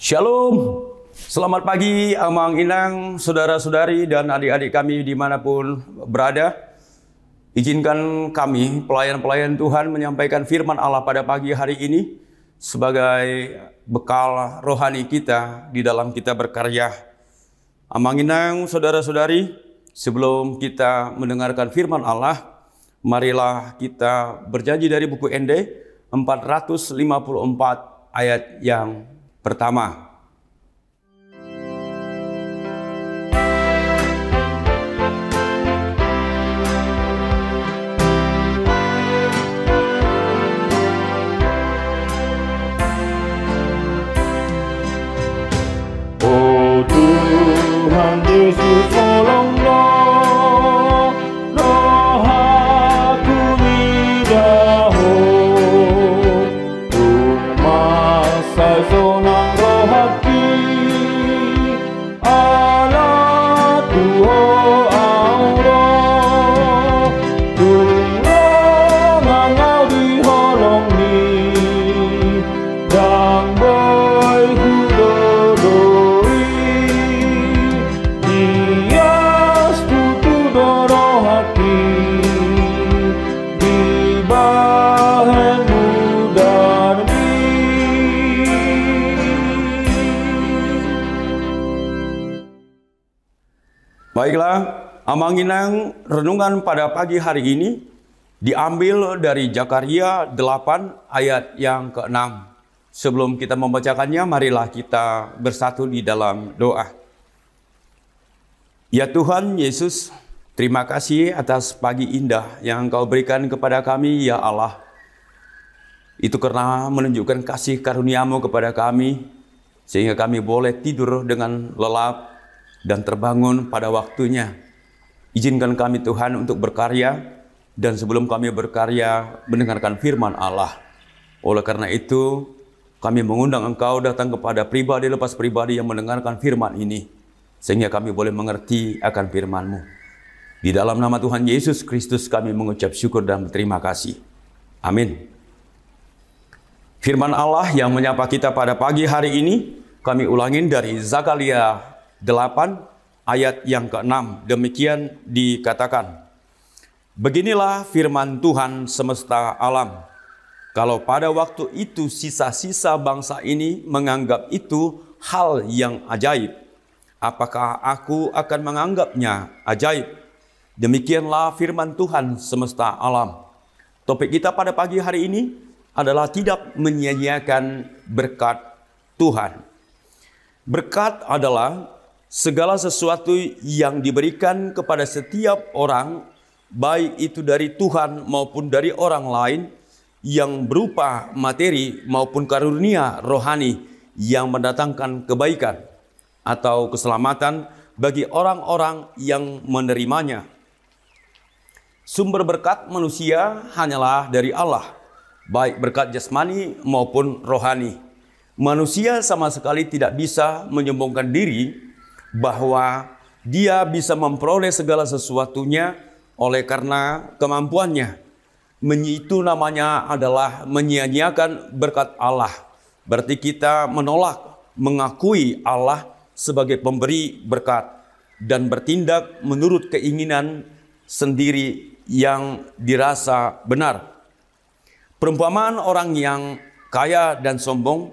Shalom, selamat pagi Amang Inang, saudara-saudari dan adik-adik kami dimanapun berada. Izinkan kami, pelayan-pelayan Tuhan, menyampaikan firman Allah pada pagi hari ini sebagai bekal rohani kita di dalam kita berkarya. Amang Inang, saudara-saudari, sebelum kita mendengarkan firman Allah, marilah kita berjanji dari buku ND 454 ayat yang pertama. Oh Tuhan Yesus, tolonglah roh aku nidaho, tumasai sonang roh hati Allah Tuho Allah, tulung angau diholong ni dang boy hudodoi dias tutu doro hati di bahan mudarmi. Baiklah, Amang Inang, renungan pada pagi hari ini diambil dari Zakaria 8 ayat yang ke-6. Sebelum kita membacakannya, marilah kita bersatu di dalam doa. Ya Tuhan Yesus, terima kasih atas pagi indah yang Engkau berikan kepada kami, ya Allah. Itu karena menunjukkan kasih karunia-Mu kepada kami, sehingga kami boleh tidur dengan lelap dan terbangun pada waktunya. Izinkan kami Tuhan untuk berkarya, dan sebelum kami berkarya mendengarkan firman Allah. Oleh karena itu, kami mengundang Engkau datang kepada pribadi lepas pribadi yang mendengarkan firman ini, sehingga kami boleh mengerti akan firman-Mu. Di dalam nama Tuhan Yesus Kristus kami mengucap syukur dan berterima kasih. Amin. Firman Allah yang menyapa kita pada pagi hari ini, kami ulangin dari Zakaria 8 ayat yang ke-6. Demikian dikatakan, beginilah firman Tuhan semesta alam. Kalau pada waktu itu sisa-sisa bangsa ini menganggap itu hal yang ajaib, apakah aku akan menganggapnya ajaib? Demikianlah firman Tuhan semesta alam. Topik kita pada pagi hari ini adalah tidak menyia-nyiakan berkat Tuhan. Berkat adalah segala sesuatu yang diberikan kepada setiap orang, baik itu dari Tuhan maupun dari orang lain, yang berupa materi maupun karunia rohani yang mendatangkan kebaikan atau keselamatan bagi orang-orang yang menerimanya. Sumber berkat manusia hanyalah dari Allah, baik berkat jasmani maupun rohani. Manusia sama sekali tidak bisa menyombongkan diri bahwa dia bisa memperoleh segala sesuatunya oleh karena kemampuannya. Itu namanya adalah menyia-nyiakan berkat Allah. Berarti kita menolak mengakui Allah sebagai pemberi berkat dan bertindak menurut keinginan sendiri yang dirasa benar. Perumpamaan orang yang kaya dan sombong.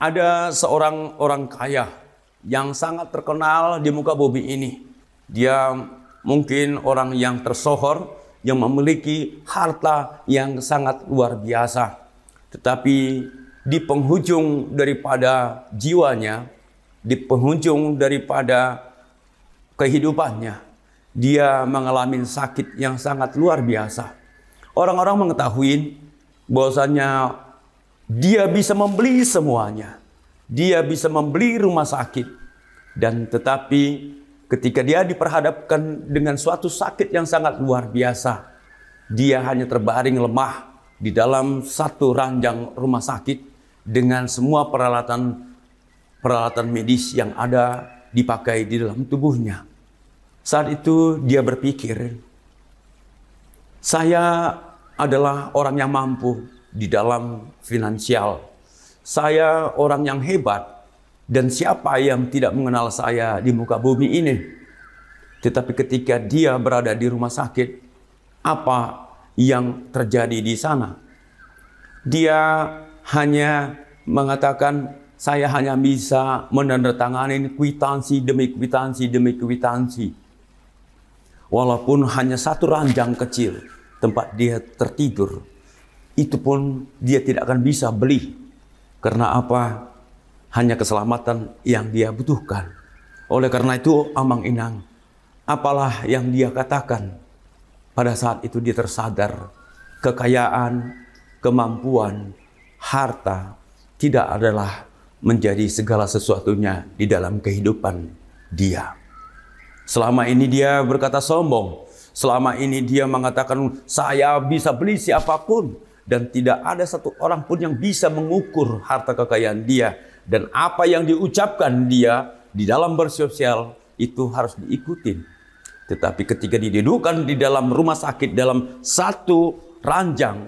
Ada seorang orang kaya yang sangat terkenal di muka bumi ini. Dia mungkin orang yang tersohor, yang memiliki harta yang sangat luar biasa. Tetapi di penghujung daripada jiwanya, di penghujung daripada kehidupannya, dia mengalami sakit yang sangat luar biasa. Orang-orang mengetahui bahwasanya dia bisa membeli semuanya. Dia bisa membeli rumah sakit. Dan tetapi ketika dia diperhadapkan dengan suatu sakit yang sangat luar biasa, dia hanya terbaring lemah di dalam satu ranjang rumah sakit dengan semua peralatan medis yang ada dipakai di dalam tubuhnya. Saat itu dia berpikir, saya adalah orang yang mampu di dalam finansial. Saya orang yang hebat Dan siapa yang tidak mengenal saya di muka bumi ini? Tetapi ketika dia berada di rumah sakit, apa yang terjadi di sana? Dia hanya mengatakan, saya hanya bisa menandatangani kwitansi demi kwitansi demi kwitansi. Walaupun hanya satu ranjang kecil tempat dia tertidur, itu pun dia tidak akan bisa beli. Karena apa? Hanya keselamatan yang dia butuhkan. Oleh karena itu, amang-inang, apalah yang dia katakan? Pada saat itu dia tersadar, kekayaan, kemampuan, harta tidak adalah menjadi segala sesuatunya di dalam kehidupan dia. Selama ini dia berkata sombong. Selama ini dia mengatakan, saya bisa beli siapapun. Dan tidak ada satu orang pun yang bisa mengukur harta kekayaan dia. Dan apa yang diucapkan dia di dalam bersosial itu harus diikuti. Tetapi ketika didudukkan di dalam rumah sakit dalam satu ranjang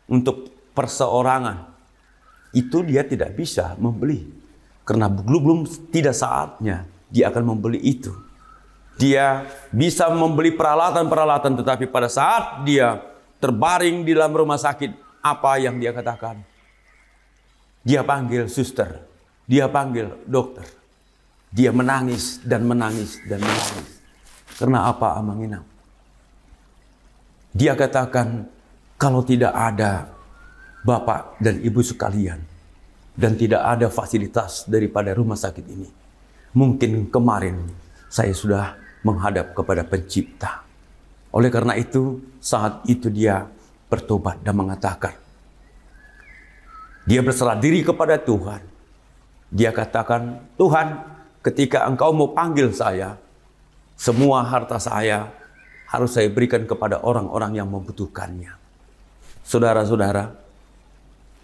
untuk perseorangan, itu dia tidak bisa membeli. Karena belum tidak saatnya dia akan membeli itu. Dia bisa membeli peralatan-peralatan, tetapi pada saat dia terbaring di dalam rumah sakit, apa yang dia katakan? Dia panggil suster, dia panggil dokter. Dia menangis dan menangis dan menangis. Karena apa, amang-inang? Dia katakan, kalau tidak ada Bapak dan Ibu sekalian, dan tidak ada fasilitas daripada rumah sakit ini, mungkin kemarin saya sudah menghadap kepada Pencipta. Oleh karena itu, saat itu dia bertobat dan mengatakan, dia berserah diri kepada Tuhan. Dia katakan, Tuhan, ketika Engkau mau panggil saya, semua harta saya harus saya berikan kepada orang-orang yang membutuhkannya. Saudara-saudara,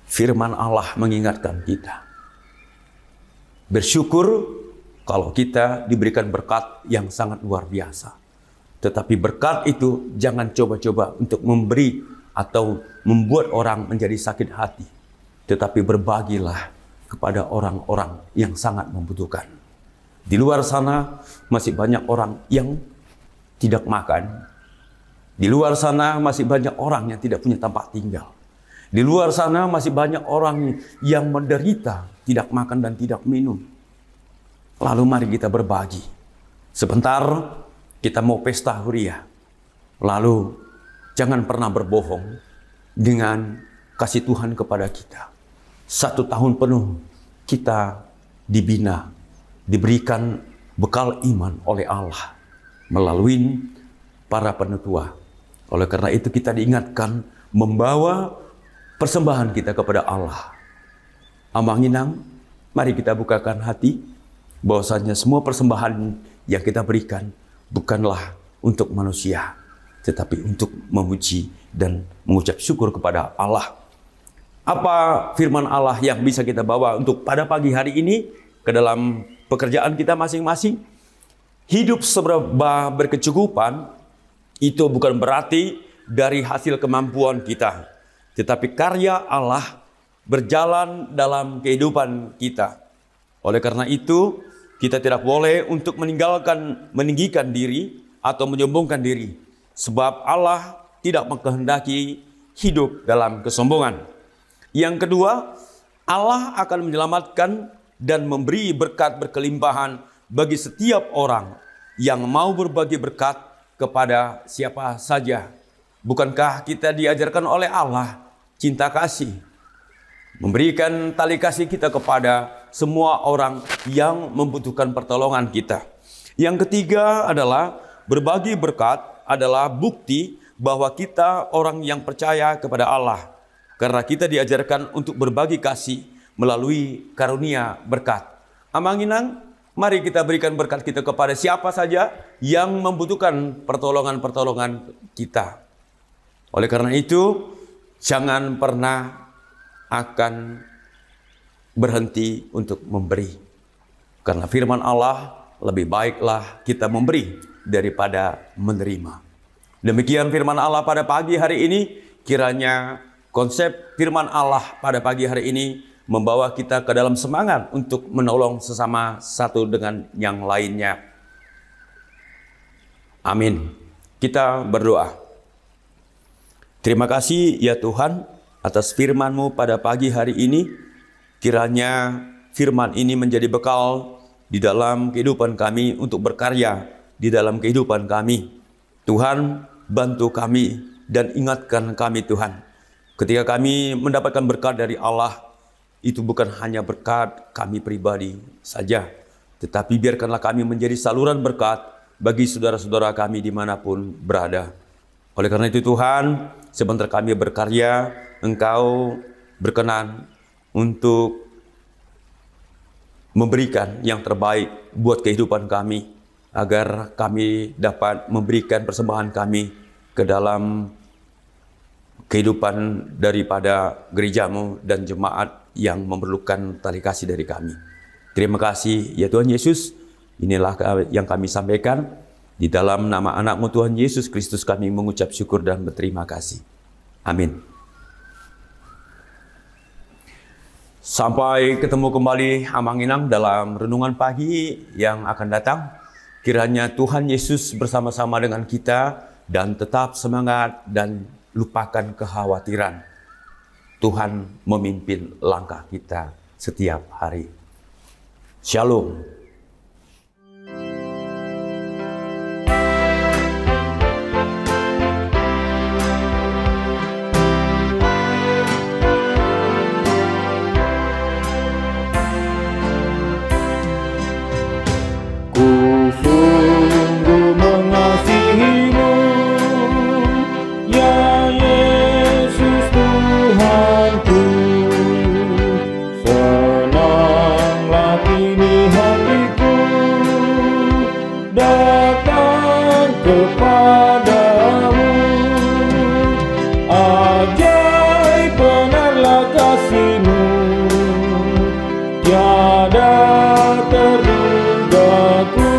firman Allah mengingatkan kita. Bersyukur kalau kita diberikan berkat yang sangat luar biasa. Tetapi berkat itu jangan coba-coba untuk memberi atau membuat orang menjadi sakit hati. Tetapi berbagilah kepada orang-orang yang sangat membutuhkan. Di luar sana masih banyak orang yang tidak makan. Di luar sana masih banyak orang yang tidak punya tempat tinggal. Di luar sana masih banyak orang yang menderita, tidak makan dan tidak minum. Lalu mari kita berbagi. Sebentar kita mau pesta huria. Lalu jangan pernah berbohong dengan kasih Tuhan kepada kita. 1 tahun penuh kita dibina, diberikan bekal iman oleh Allah melalui para penutua. Oleh karena itu kita diingatkan membawa persembahan kita kepada Allah. Amang-inang, mari kita bukakan hati bahwasanya semua persembahan yang kita berikan bukanlah untuk manusia, tetapi untuk memuji dan mengucap syukur kepada Allah. Apa firman Allah yang bisa kita bawa untuk pada pagi hari ini ke dalam pekerjaan kita masing-masing? Hidup serba berkecukupan itu bukan berarti dari hasil kemampuan kita, tetapi karya Allah berjalan dalam kehidupan kita. Oleh karena itu, kita tidak boleh untuk meninggikan diri atau menyombongkan diri, sebab Allah tidak mengkehendaki hidup dalam kesombongan. Yang kedua, Allah akan menyelamatkan dan memberi berkat berkelimpahan bagi setiap orang yang mau berbagi berkat kepada siapa saja. Bukankah kita diajarkan oleh Allah cinta kasih, memberikan tali kasih kita kepada semua orang yang membutuhkan pertolongan kita. Yang ketiga adalah berbagi berkat adalah bukti bahwa kita orang yang percaya kepada Allah. Karena kita diajarkan untuk berbagi kasih melalui karunia berkat. Amang-inang, mari kita berikan berkat kita kepada siapa saja yang membutuhkan pertolongan-pertolongan kita. Oleh karena itu, jangan pernah akan berhenti untuk memberi. Karena firman Allah, lebih baiklah kita memberi daripada menerima. Demikian firman Allah pada pagi hari ini. Kiranya konsep firman Allah pada pagi hari ini membawa kita ke dalam semangat untuk menolong sesama satu dengan yang lainnya. Amin. Kita berdoa. Terima kasih ya Tuhan atas firman-Mu pada pagi hari ini. Kiranya firman ini menjadi bekal di dalam kehidupan kami untuk berkarya di dalam kehidupan kami. Tuhan, bantu kami dan ingatkan kami Tuhan. Ketika kami mendapatkan berkat dari Allah, itu bukan hanya berkat kami pribadi saja, tetapi biarkanlah kami menjadi saluran berkat bagi saudara-saudara kami dimanapun berada. Oleh karena itu Tuhan, sebentar kami berkarya, Engkau berkenan untuk memberikan yang terbaik buat kehidupan kami, agar kami dapat memberikan persembahan kami ke dalam kehidupan daripada gereja-Mu dan jemaat yang memerlukan tali kasih dari kami. Terima kasih ya Tuhan Yesus. Inilah yang kami sampaikan. Di dalam nama anak-Mu Tuhan Yesus Kristus kami mengucap syukur dan berterima kasih. Amin. Sampai ketemu kembali Amang Inang dalam renungan pagi yang akan datang. Kiranya Tuhan Yesus bersama-sama dengan kita dan tetap semangat dan lupakan kekhawatiran. Tuhan memimpin langkah kita setiap hari. Shalom. Ku sungguh mengasihimu, ya Yesus Tuhanku. Senanglah kini hatiku datang kepadamu. Ajaib benarlah kasih-Mu, tiada terduga ku.